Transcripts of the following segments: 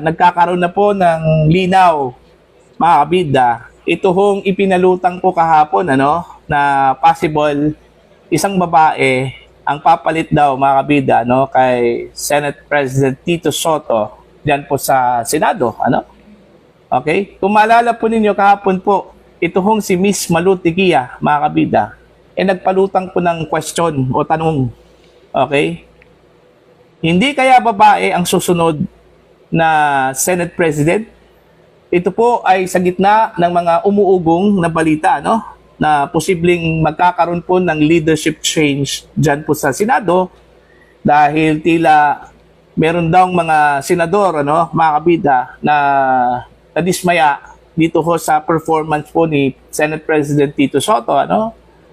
nagkakaroon na po ng linaw, mga kabida. Ito hong ipinalutang po kahapon, na possible isang babae ang papalit daw, mga kabida, kay Senate President Tito Soto diyan po sa Senado, Okay? Kung maalala po ninyo kahapon po, ito hong si Miss Malu Tiquia, mga kabida, nagpalutang po ng question o tanong. Okay? Hindi kaya babae ang susunod na Senate President? Ito po ay sa gitna ng mga umuugong na balita, na posibleng magkakaroon po ng leadership change dyan po sa Senado dahil tila meron daw mga senador, mga kabida, na nadismaya dito ho sa performance po ni Senate President Tito Soto,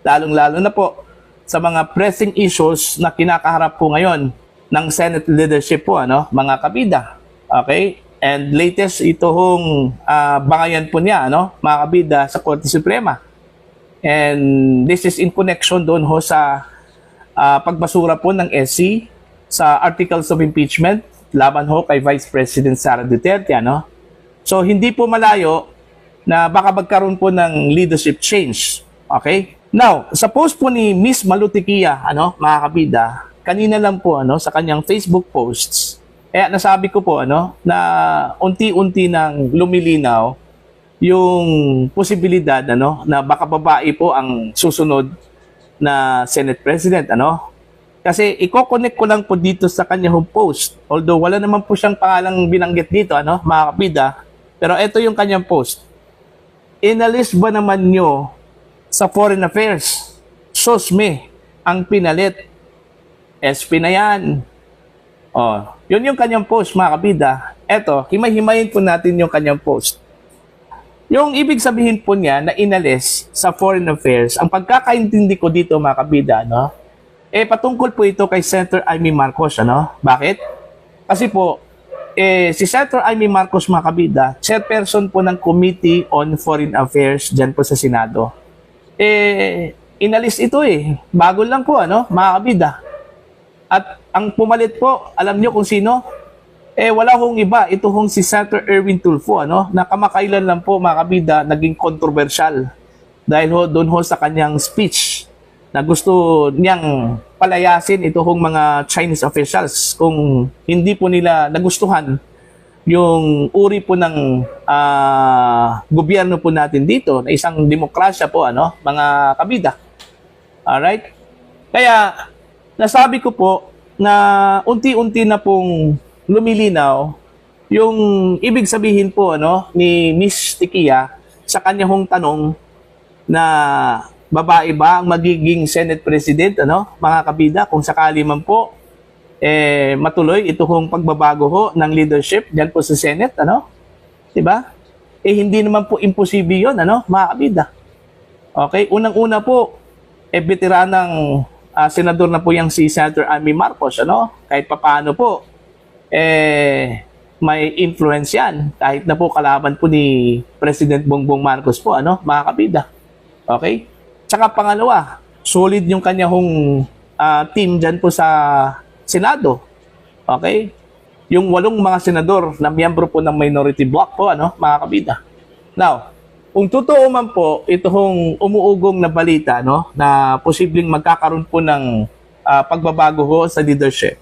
lalong-lalo na po sa mga pressing issues na kinakaharap po ngayon ng Senate leadership po, mga kabida. Okay? And latest ito hong bangayan po niya, mga kabida, sa Korte Suprema. And this is in connection doon ho sa pagbasura po ng SC sa Articles of Impeachment laban ho kay Vice President Sara Duterte, So hindi po malayo na baka magkaroon po ng leadership change. Okay? Now, sa post po ni Miss Malu Tiquia, mga kabida, kanina lang po sa kanyang Facebook posts, nasabi ko po na unti-unti nang lumilinaw yung posibilidad na baka babae po ang susunod na Senate President, Kasi i-connect ko lang po dito sa kanyang post. Although wala naman po siyang pangalang binanggit dito, mga kabida, pero ito yung kanyang post. Inalis ba naman nyo sa Foreign Affairs? SOSME ang pinalit. SP na yan. Yun yung kanyang post, mga kabida. Eto, himay-himayin po natin yung kanyang post. Yung ibig sabihin po niya na inalis sa Foreign Affairs, ang pagkakaintindi ko dito, mga kabida, patungkol po ito kay Senator Amy Marcos, Bakit? Kasi po, si Senator Amy Marcos, mga kabida, chairperson po ng Committee on Foreign Affairs dyan po sa Senado. Inalis ito bago lang po, mga kabida. At ang pumalit po, alam nyo kung sino? Wala hong iba. Ito hong si Senator Erwin Tulfo, na kamakailan lang po, mga kabida, naging kontrobersyal. Dahil doon sa kanyang speech na gusto niyang palayasin ito hong mga Chinese officials kung hindi po nila nagustuhan yung uri po ng gobyerno po natin dito na isang demokrasya po, mga kabida. Alright? Kaya, nasabi ko po na unti-unti na pong lumilinaw yung ibig sabihin po ni Miss Tiquia sa kanya hong tanong na babae ba ang magiging Senate President, mga kabida, kung sakali man po matuloy ito hong pagbabago ho ng leadership diyan po sa Senate, Diba? Hindi naman po imposible 'yon, mga kabida. Okay, unang-una po veteranang senador na po yang si Senator Amy Marcos, Kahit papaano po may influence yan kahit na po kalaban po ni President Bongbong Marcos po, mga kabida. Okay? Tsaka pangalawa, solid yung kanya hong team dyan po sa Senado. Okay? Yung 8 mga senador na miyembro po ng minority bloc po, mga kabida. Now, kung totoo man po, ito hong umuugong na balita, na posibleng magkakaroon po ng pagbabago ho sa leadership.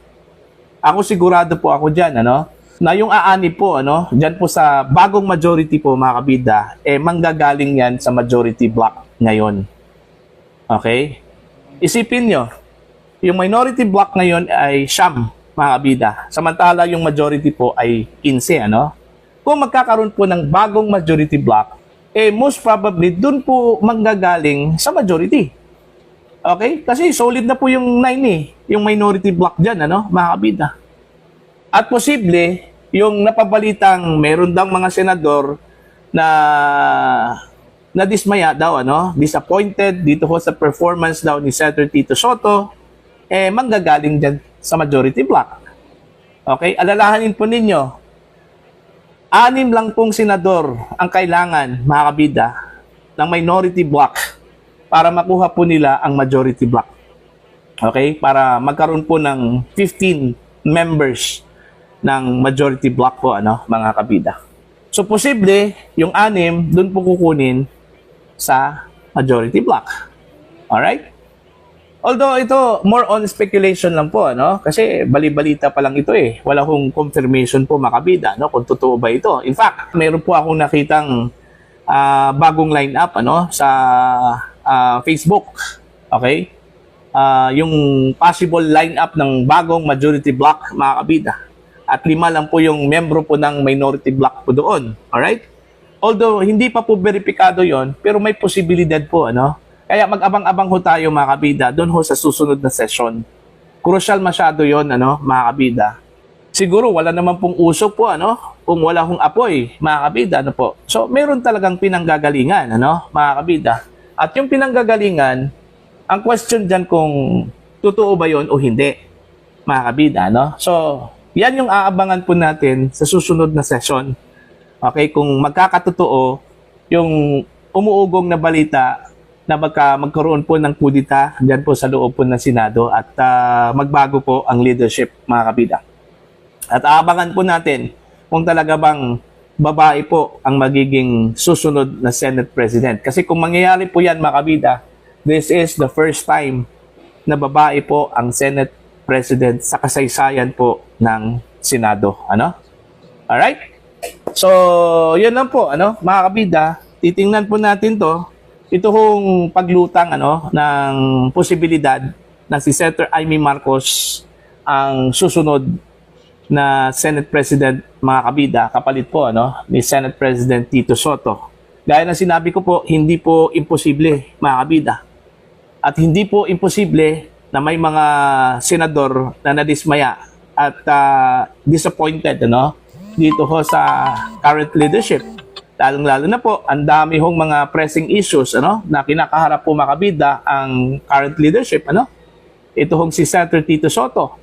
Ako sigurado po ako dyan, na yung aani po, dyan po sa bagong majority po, mga kabida, manggagaling yan sa majority bloc ngayon. Okay? Isipin nyo, yung minority bloc ngayon ay siyam, mga kabida. Samantala yung majority po ay 15, Kung magkakaroon po ng bagong majority bloc, most probably dun po manggagaling sa majority. Okay? Kasi solid na po yung 9 yung minority bloc dyan, mga kabida. At posible, yung napabalitang meron daw mga senador na dismaya daw, disappointed dito ho sa performance daw ni Senator Tito Soto, manggagaling dyan sa majority bloc. Okay? Alalahanin po ninyo, 6 lang pong senador ang kailangan, mga kabida, ng minority bloc para makuha po nila ang majority bloc. Okay? Para magkaroon po ng 15 members ng majority block po, mga kabida. So, posible, yung 6, doon po kukunin sa majority block. Alright? Although ito, more on speculation lang po, kasi bali-balita pa lang ito eh. Wala hong confirmation po, mga kabida, kung totoo ba ito. In fact, mayroon po akong nakitang bagong lineup sa Facebook. Okay? Yung possible lineup ng bagong majority block, mga kabida. At 5 lang po yung membro po ng minority block po doon. Alright? Although hindi pa po verifikado yon, pero may posibilidad po, Kaya mag-abang-abang ho tayo, mga kabida, doon ho sa susunod na session. Crucial masyado yon, mga kabida. Siguro wala naman pong usok po, kung wala hong apoy, mga kabida, po. So, meron talagang pinanggagalingan, mga kabida. At yung pinanggagalingan, ang question dyan kung totoo ba yon o hindi, mga kabida, So, yan yung aabangan po natin sa susunod na session. Okay, kung magkakatotoo yung umuugong na balita na magkaroon po ng kudita dyan po sa loob po ng Senado at magbago po ang leadership, mga kabida. At aabangan po natin kung talaga bang babae po ang magiging susunod na Senate President. Kasi kung mangyayari po yan, mga kabida, this is the first time na babae po ang Senate President sa kasaysayan po ng Senado. Alright? So, yun lang po, mga kabida. Titingnan po natin to. Ito hong paglutang ng posibilidad na si Senator Amy Marcos ang susunod na Senate President, mga kabida, kapalit po ni Senate President Tito Soto. Gaya na sinabi ko po, hindi po imposible, mga kabida. At hindi po imposible na may mga senador na nadismaya at disappointed dito ho sa current leadership. Lalong-lalo na po, ang dami hong mga pressing issues na kinakaharap po, mga kabida, ang current leadership. Ito hong si Senator Tito Soto.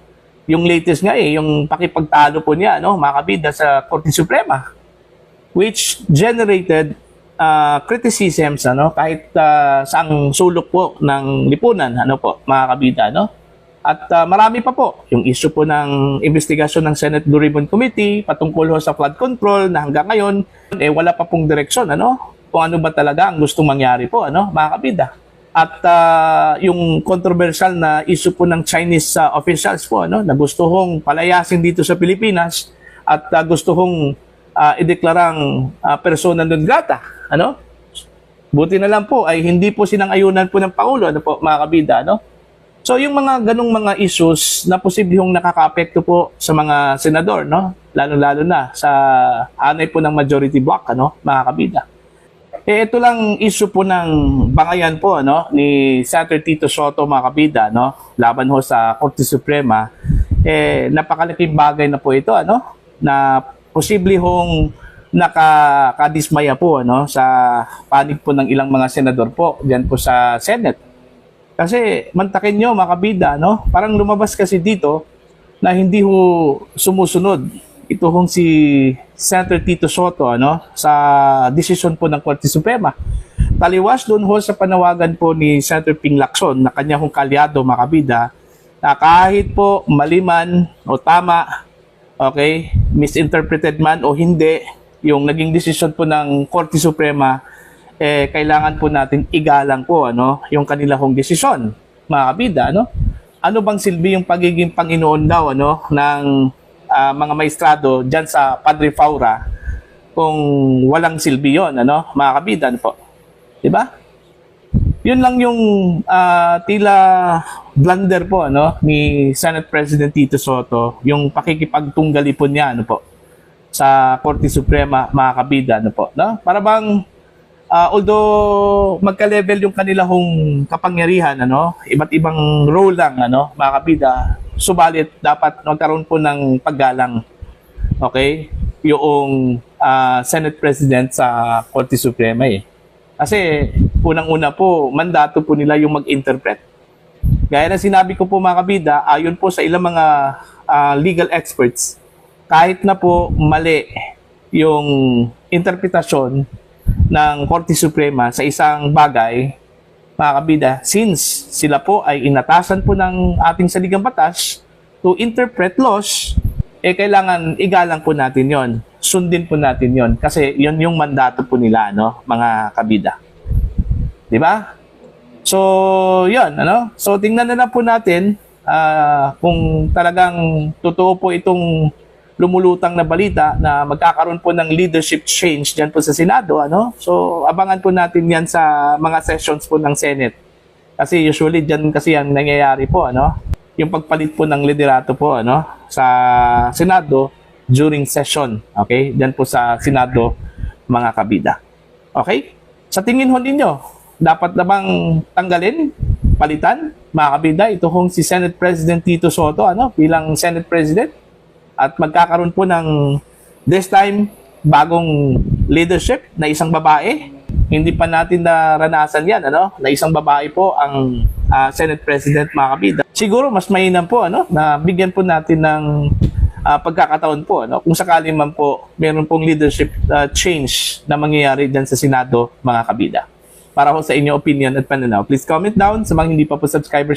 Yung latest nga yung pakipagtalo po niya, mga kabida, sa Korte Suprema, which generated criticisms kahit saang sulok po ng lipunan, po, mga kabida. At marami pa po yung issue po ng investigasyon ng Senate Blue Ribbon Committee patungkol sa flood control na hanggang ngayon wala pa pong direksyon kung ano ba talaga ang gustong mangyari po, mga kabida. At yung controversial na issue po ng Chinese officials po na gusto hong palayasin dito sa Pilipinas at gusto hong ideklarang persona non grata. Buti na lang po ay hindi po sinang-ayunan po ng Pangulo, po, mga kabida. So yung mga ganong mga issues na posibleng nakaka-apekto po sa mga senador, lalo-lalo na sa hanay po ng majority block, mga kabida. Ito lang issue po ng bangayan po ni Senator Tito Soto, mga kabida, laban ho sa Korte Suprema. Napakalaking bagay na po ito, na posible hong nakadismaya po sa panig po ng ilang mga senador po diyan po sa Senate. Kasi mantakin nyo, mga kabida, parang lumabas kasi dito na hindi ho sumusunod. Ito hong si Senator Tito Soto sa desisyon po ng Korte Suprema. Taliwas doon ho sa panawagan po ni Senator Ping Lacson na kanya hong kalyado, mga kabida, na kahit po maliman o tama, okay, misinterpreted man o hindi, yung naging desisyon po ng Korte Suprema, kailangan po natin igalang po yung kanila hong desisyon, mga kabida. Ano bang silbi yung pagiging Panginoon daw ng mga maestrado dyan sa Padre Faura kung walang silbi yun, mga kabida, po. Diba? Yun lang yung tila blunder po ni Senate President Tito Soto, yung pakikipagtunggali po niya po sa Korte Suprema, mga kabida, po. Para bang although magka-level yung kanila hong kapangyarihan, iba't ibang role lang, mga kabida, subalit dapat magkaroon po ng paggalang, okay, yung Senate President sa Korte Suprema Kasi unang-una po, mandato po nila yung mag-interpret. Gaya na sinabi ko po, mga kabida, ayon po sa ilang mga legal experts, kahit na po mali yung interpretasyon ng Korte Suprema sa isang bagay, mga kabida, since sila po ay inatasan po ng ating saligang batas to interpret laws, kailangan igalang po natin yon, sundin po natin yon, kasi yon yung mandato po nila, no, mga kabida. Di ba? So, yon, ano? So, tingnan na lang po natin kung talagang totoo po itong lumulutang na balita na magkakaroon po ng leadership change dyan po sa Senado, ano? So, abangan po natin yan sa mga sessions po ng Senate. Kasi usually dyan kasi yan nangyayari po, ano? Yung pagpalit po ng liderato po, ano? Sa Senado during session, okay? Dyan po sa Senado, mga kabida. Okay? Sa tingin ho ninyo, dapat na bang tanggalin, palitan, mga kabida, ito hong si Senate President Tito Soto, ano? Bilang Senate President? At magkakaroon po ng this time bagong leadership na isang babae. Hindi pa natin naranasan yan, ano? Na isang babae po ang Senate President, mga kabida. Siguro mas mainam po, ano? Na bigyan po natin ng pagkakataon po, ano? Kung sakali man po meron pong leadership change na mangyayari dyan sa Senado, mga kabida. Para ho sa inyong opinion at pananaw, please comment down. Sa mga hindi pa po subscriber,